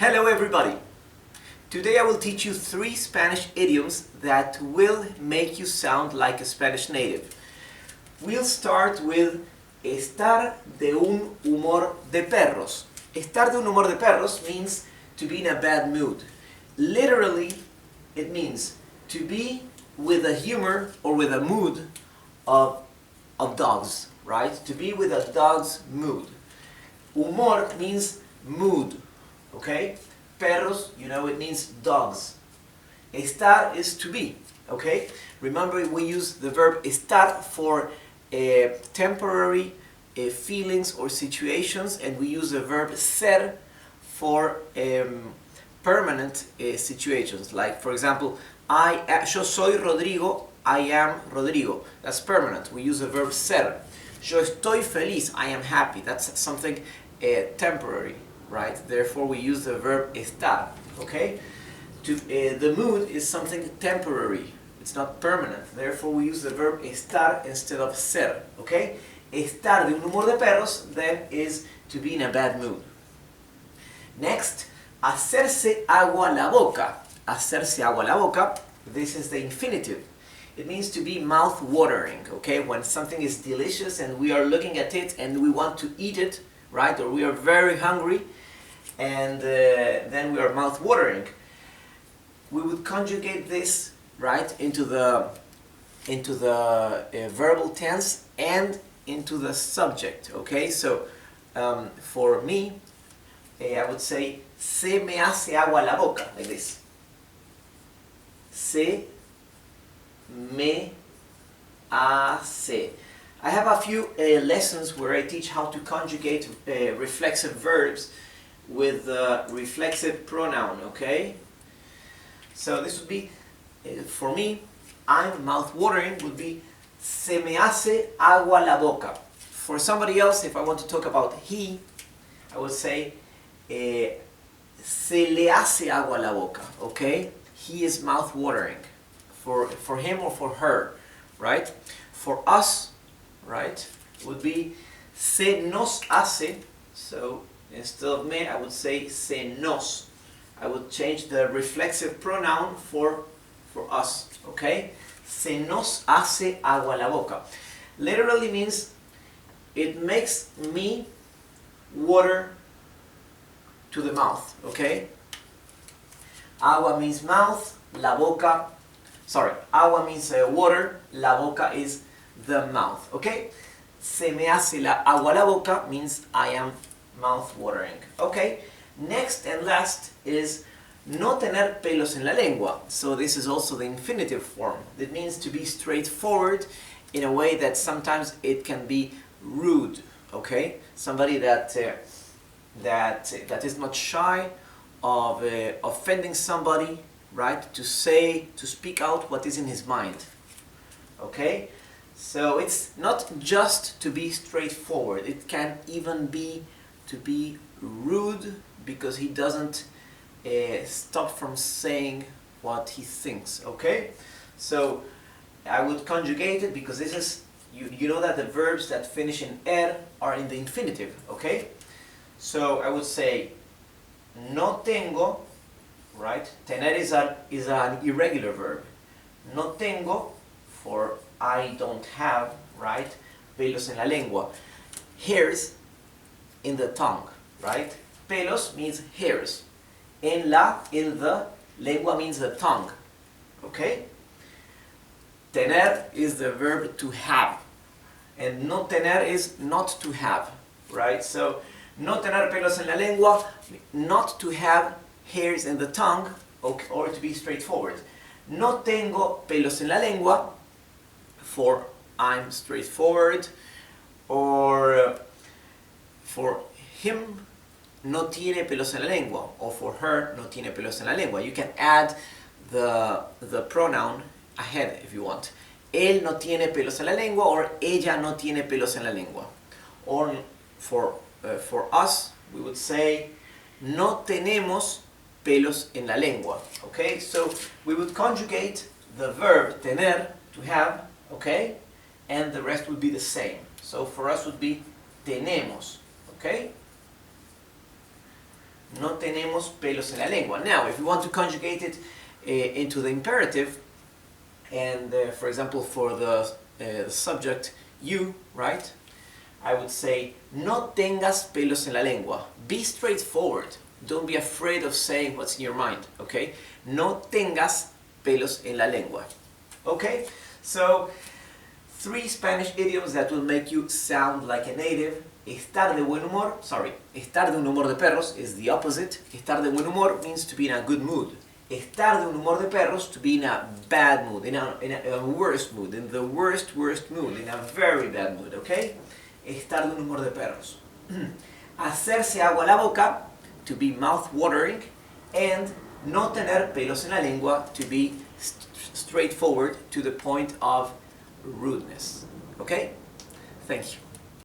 Hello everybody! Today I will teach you 3 Spanish idioms that will make you sound like a Spanish native. We'll start with estar de un humor de perros. Estar de un humor de perros means to be in a bad mood. Literally, it means to be with a humor or with a mood of dogs, right? To be with a dog's mood. Humor means mood, okay? Perros, you know, it means dogs. Estar is to be, okay? Remember, we use the verb estar for temporary feelings or situations, and we use the verb ser for permanent situations. Like, for example, yo soy Rodrigo, I am Rodrigo. That's permanent. We use the verb ser. Yo estoy feliz, I am happy. That's something temporary, right? Therefore, we use the verb estar, okay? The mood is something temporary. It's not permanent. Therefore, we use the verb estar instead of ser, okay? Estar de un humor de perros, then, is to be in a bad mood. Next, hacerse agua la boca. Hacerse agua la boca, this is the infinitive. It means to be mouth-watering, okay? When something is delicious and we are looking at it and we want to eat it, right? Or we are very hungry and then we are mouth-watering. We would conjugate this, right, into the verbal tense and into the subject, okay? So, for me, I would say, se me hace agua la boca, like this. Se me hace. I have a few lessons where I teach how to conjugate reflexive verbs with the reflexive pronoun, okay? So this would be, for me, I'm mouth-watering would be se me hace agua la boca. For somebody else, if I want to talk about he, I would say se le hace agua la boca, okay? He is mouth-watering. For him or for her, right? For us, right, would be se nos hace. So instead of me, I would say se nos. I would change the reflexive pronoun for us, okay? Se nos hace agua la boca. Literally means it makes me water to the mouth, okay? Agua means mouth, la boca, agua means water, la boca is the mouth, okay? Se me hace agua la boca means I am mouth watering, okay? Next and last is no tener pelos en la lengua. So this is also the infinitive form. It means to be straightforward in a way that sometimes it can be rude, okay? Somebody that is not shy of offending somebody, right? To speak out what is in his mind, okay? So it's not just to be straightforward. It can even be to be rude because he doesn't stop from saying what he thinks, okay? So I would conjugate it because this is, you know that the verbs that finish in er are in the infinitive, okay? So I would say no tengo, right? Tener is an irregular verb. No tengo, for I don't have, right? Pelos en la lengua. Hairs in the tongue, right? Pelos means hairs. In the, lengua means the tongue, okay? Tener is the verb to have. And no tener is not to have, right? So, no tener pelos en la lengua, not to have hairs in the tongue, or to be straightforward. No tengo pelos en la lengua, for I'm straightforward, or for him, no tiene pelos en la lengua, or for her, no tiene pelos en la lengua. You can add the pronoun ahead if you want. Él no tiene pelos en la lengua, or ella no tiene pelos en la lengua. Or for us, we would say, no tenemos pelos en la lengua, okay? So we would conjugate the verb tener, to have, okay? And the rest would be the same. So for us would be tenemos, okay? No tenemos pelos en la lengua. Now, if you want to conjugate it into the imperative, and for example, for the subject, you, right? I would say, no tengas pelos en la lengua. Be straightforward. Don't be afraid of saying what's in your mind, okay? No tengas pelos en la lengua. Okay? So, 3 Spanish idioms that will make you sound like a native. Estar de buen humor, estar de un humor de perros is the opposite. Estar de buen humor means to be in a good mood. Estar de un humor de perros, to be in a bad mood, in a worst mood, in the worst mood, in a very bad mood, okay? Estar de un humor de perros. Hacerse agua a la boca, to be mouth-watering, and no tener pelos en la lengua, to be straightforward to the point of rudeness. Okay? Thank you.